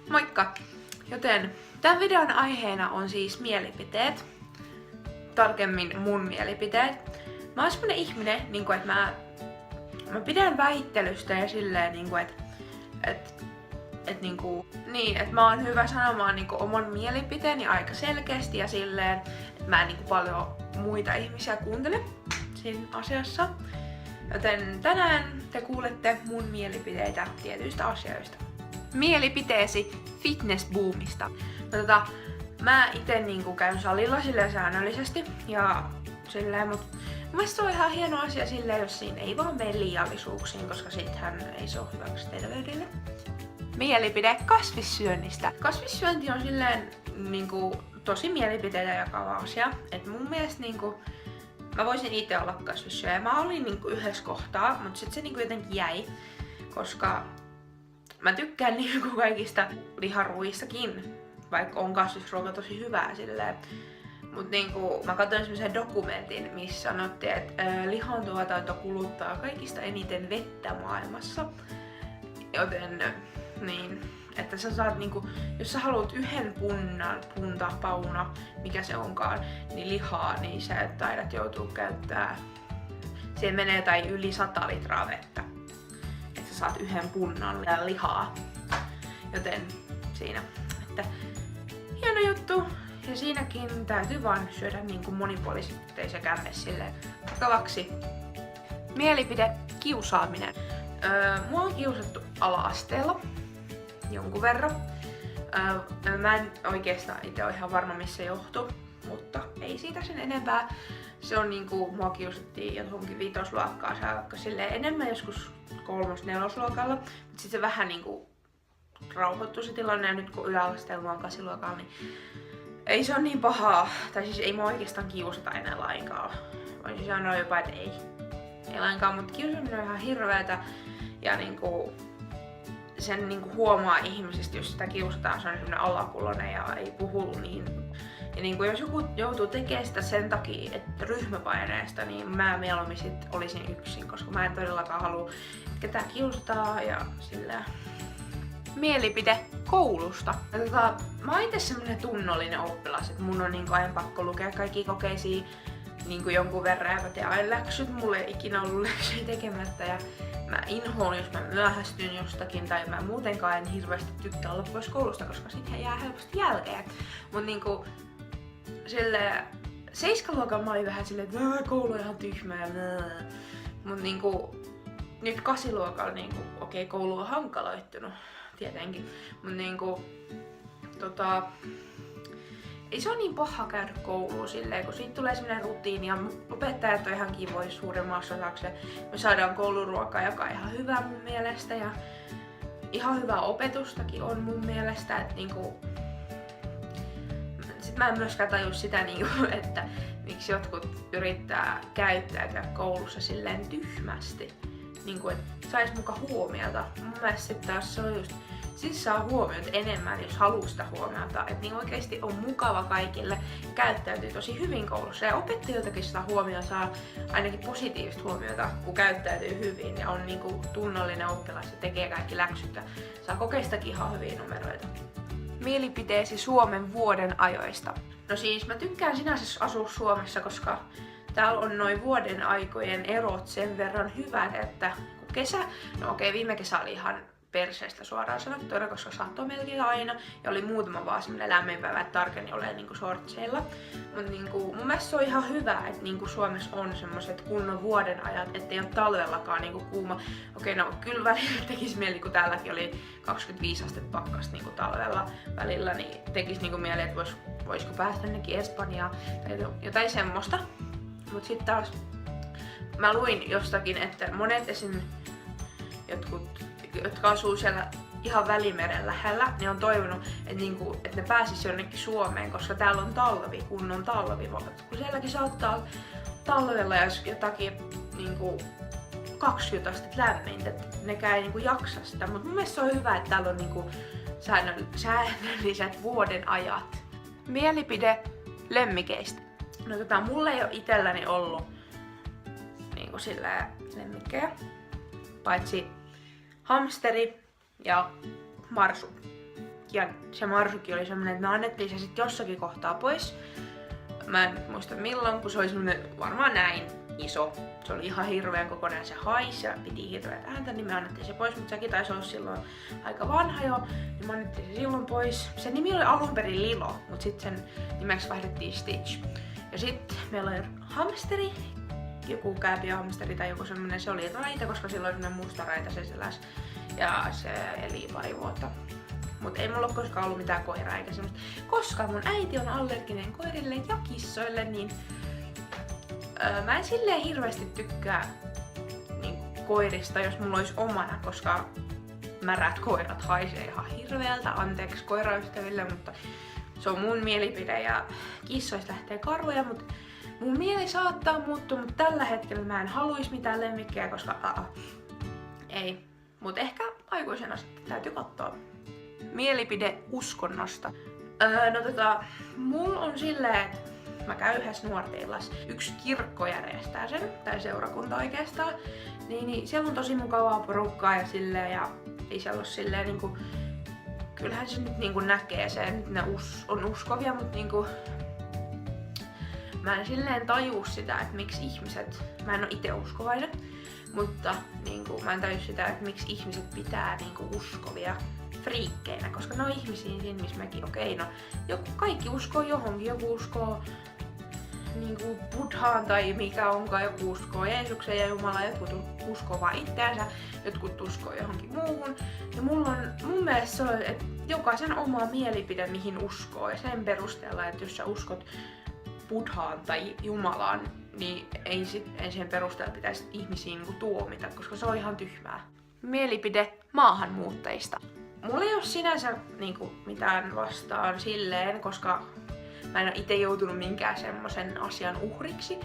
Moikka! Joten tämän videon aiheena on siis mielipiteet. Tarkemmin mun mielipiteet. Mä oon semmonen ihminen, että mä pidän väittelystä ja silleen, että mä oon hyvä sanomaan oman mielipiteeni aika selkeästi ja silleen, että mä en paljon muita ihmisiä kuuntele siinä asiassa. Joten tänään te kuulette mun mielipiteitä tietyistä asioista. Mielipiteesi fitnessboomista. No mä ite käyn salilla silleen säännöllisesti ja silleen, mut mun mielestä se on ihan hieno asia silleen, jos siinä ei vaan mene liiallisuuksiin, koska sittenhän ei se ole hyväksi terveydelle. Mielipide kasvissyönnistä. Kasvissyönti on silleen tosi mielipiteitä jakava asia. Et mun mielestä mä voisin itse olla kasvissyöjä. Mä olin yhdessä kohtaa, mutta sit se jotenkin jäi, koska mä tykkään kaikista liharuistakin, vaikka on kasvisruoka tosi hyvää silleen. Mut mä katsoin semmoisen dokumentin, missä sanottiin, että lihantuotanto kuluttaa kaikista eniten vettä maailmassa. Joten että sä saat jos sä haluat yhden pauna, mikä se onkaan, niin lihaa, niin sä et taidat joutuu käyttää. Siihen menee tai yli 100 litraa vettä. Että sä saat yhden punnan lihaa. Joten siinä, että hieno juttu. Ja siinäkin täytyy vaan syödä monipuolisesti, ei sekään mene silleen vakavaksi. Mielipide kiusaaminen. Mua on kiusattu ala-asteella jonkun verran. Mä en oikeastaan itse ole ihan varma missä johtuu, mutta ei siitä sen enempää. Se on mua kiusattiin johonkin 5-luokkaan saakka silleen enemmän joskus 3-4-luokalla. Mutta sit se vähän rauhoittui se tilanne ja nyt kun yläasteella on 8-luokalla, niin ei se ole niin pahaa. Tai siis ei mua oikeastaan kiusata enää lainkaan. Voisin sanoa jopa, että ei lainkaan, mutta kiusaaminen on ihan hirveetä. Ja sen huomaa ihmisestä, jos sitä kiusataan, se on semmonen alakulonen ja ei puhu niin. Ja jos joku joutuu tekemään sitä sen takia, että ryhmäpaineesta, niin mä mieluummin sit olisin yksin, koska mä en todellakaan halua ketään kiusataa ja sillä. Mielipide koulusta. Mä oon itse semmonen tunnollinen oppilas, että mun on aina pakko lukea kaikki kokeisia jonkun verran ja mä teen aina läksyt. Mulla ei ikinä ollut läksyjä tekemättä ja mä inhoon, jos mä myöhästyn jostakin tai mä muutenkaan en hirveästi tykkää olla pois koulusta, koska sitten jää helposti jälkeen. Mut silleen 7-luokalla mä olin vähän silleen, että koulu on ihan tyhmä ja mut nyt 8-luokalla okei, koulu on hankaloittunut tietenkin, mut ei se ole niin paha käydä kouluun silleen, kun siitä tulee semmoinen rutiini ja opettajat on ihan kivoja suuremmassa osaksi. Me saadaan kouluruokaa, joka on ihan hyvä mun mielestä ja ihan hyvää opetustakin on mun mielestä. Et sit mä en myöskään tajua sitä, että miksi jotkut yrittää käyttäytyä koulussa silleen tyhmästi. Että sais muka huomiota. Mun mielestä sit taas se on just, siis saa huomiota enemmän, jos haluaa sitä huomiota. Että oikeesti on mukava kaikille, käyttäytyy tosi hyvin koulussa. Ja opettajiltakin sitä huomiota saa ainakin positiivista huomiota, kun käyttäytyy hyvin ja on tunnollinen oppilas ja tekee kaikki läksyt ja saa kokeistakin ihan hyviä numeroita. Mielipiteesi Suomen vuoden ajoista. No siis mä tykkään sinänsä asua Suomessa, koska täällä on noin vuoden aikojen erot sen verran hyvät, että kun kesä, no okei, viime kesä oli ihan perseestä suoraan sanottuna, koska satoi melkein aina ja oli muutama vaan semmonen lämmin päivä, että tarkeni ole shortseilla. Mut mun mielestä se on ihan hyvä, että Suomessa on semmoset kunnon vuoden ajat, ettei ole talvellakaan kuuma. Okei, no kyllä välillä tekis mieli, kun täälläkin oli 25 astetta pakkasta talvella välillä, niin tekis mieli, että voisiko päästä jonnekin Espanjaan tai jotain semmoista. Mut sit taas mä luin jostakin, että monet esim. Jotka asuu siellä ihan Välimeren lähellä, niin on toivonut, että ne pääsis jonnekin Suomeen, koska täällä on talvi, kunnon talvi. Kun sielläkin saattaa talvella jos jotakin 20 astetta lämmintä, että nekään ei jaksa sitä. Mutta mun mielestä se on hyvä, että täällä on säännölliset vuoden ajat. Mielipide lemmikeistä. No mulla ei ole itselläni ollut lemmikkejä, paitsi hamsteri ja marsu. ja se marsuki oli semmonen, että me annettiin se sitten jossakin kohtaa pois. Mä en muista milloin, kun se oli semmonen varmaan näin iso. Se oli ihan hirveän kokoinen, se haisi ja piti hirveät ääntä, niin me annettiin se pois, mutta sekin taisi olla silloin aika vanha jo, niin me annettiin se silloin pois. Sen nimi oli alun perin Lilo, mutta sitten sen nimeksi vaihdettiin Stitch. Ja sitten meillä oli hamsteri, joku kääpiöhamsteri tai joku semmonen, se oli raita, koska sillä oli semmonen musta raita se selässä. Ja se eli pari vuotta. Mut ei mulla ole koskaan ollut mitään koiraa eikä semmoista. Koska mun äiti on allerginen koirille ja kissoille, niin mä en silleen hirveästi tykkää niin koirista, jos mulla olisi omana, koska märät koirat haisee ihan hirveältä. Anteeksi koiraystäville, mutta se on mun mielipide ja kissoista lähtee karvoja, mutta mun mieli saattaa muuttua, mutta tällä hetkellä mä en haluaisi mitään lemmikkejä, koska ei. Mut ehkä aikuisena sitten täytyy katsoa. Mielipide uskonnosta. Mulla on silleen, että mä käyn yhdessä nuorten illassa. Yksi kirkko järjestää sen, tai seurakunta oikeastaan. Niin siellä on tosi mukavaa porukkaa ja silleen, ja ei siellä ole silleen niinku... Kyllähän se nyt niinku näkee sen, että ne on uskovia, mutta niinku... Mä en silleen tajuu sitä, että miksi ihmiset... Mä en oo ite uskovainen, mutta niinku, mä en tajuu sitä, että miksi ihmiset pitää niinku uskovia friikkeinä, koska ne on ihmisiä siinä, missä mekin, okei, no kaikki uskoo johonkin, joku uskoo niinku Buddhaan tai mikä onkaan, joku uskoo Jeesukseen ja Jumalaan, jotkut uskoo vaan itseänsä, jotkut uskoo johonkin muuhun. Ja mun mielestä se on, että jokaisen oma mielipide mihin uskoo ja sen perusteella, että jos sä uskot Buddhaan tai Jumalaan, niin ei sen perusteella pitäisi ihmisiä niinku tuomita, koska se on ihan tyhmää. Mielipide maahanmuuttajista. Mulla ei ole sinänsä niinku mitään vastaan silleen, koska mä en ole ite joutunut minkään semmosen asian uhriksi,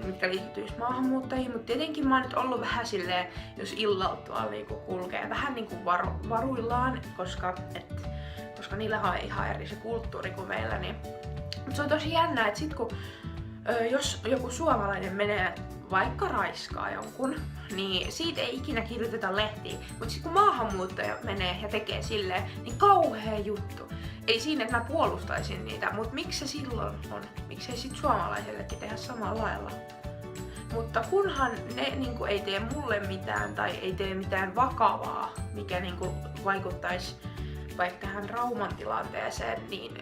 mitkä liittyis maahanmuuttajiin, mutta tietenkin mä oon nyt ollut vähän silleen, jos illalla tuolla niinku kulkee vähän niinku varuillaan, koska niillä on ihan eri se kulttuuri kuin meillä, niin. Mut se on tosi jännää, että sit kun jos joku suomalainen menee vaikka raiskaa jonkun, niin siitä ei ikinä kirjoiteta lehtiin. Mut sit kun maahanmuuttaja menee ja tekee silleen, niin kauhea juttu. Ei siinä, että mä puolustaisin niitä, mut miksi se silloin on? Miksei sit suomalaisellekin tehdä samalla lailla? Mutta kunhan ne niinku ei tee mulle mitään tai ei tee mitään vakavaa, mikä niinku vaikuttaisi vaikka tähän rauman tilanteeseen, niin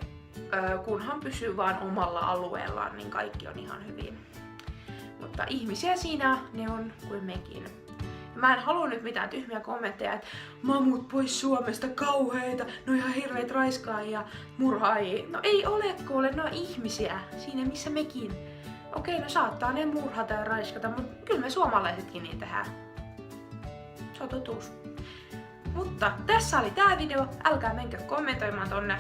kunhan pysyy vaan omalla alueellaan, niin kaikki on ihan hyvin. Mutta ihmisiä siinä ne on kuin mekin. Mä en halua nyt mitään tyhmiä kommentteja, että mamut pois Suomesta kauheita, no ihan hirveet raiskaajia, murhaajia. No ei ole kuule, ne on ihmisiä siinä missä mekin. Okei, no saattaa ne murhata ja raiskata, mutta kyllä me suomalaisetkin niin tehdään. Se on totuus. Mutta tässä oli tää video. Älkää menkö kommentoimaan tonne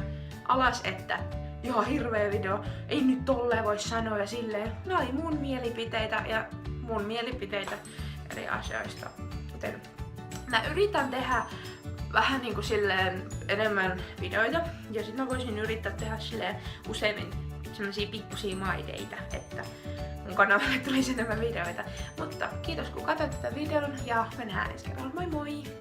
alas, että ihan hirveä video, ei nyt tolleen voi sanoa ja silleen. Ne oli mun mielipiteitä ja mun mielipiteitä eri asioista. Joten mä yritän tehdä vähän niinku silleen enemmän videoita ja sit mä voisin yrittää tehdä silleen useimmin semmosia pikkusia maideita, että mun kanavalle tulisi enemmän videoita. Mutta kiitos kun katsoit tätä videon ja mennään ensi kerralla. Moi moi!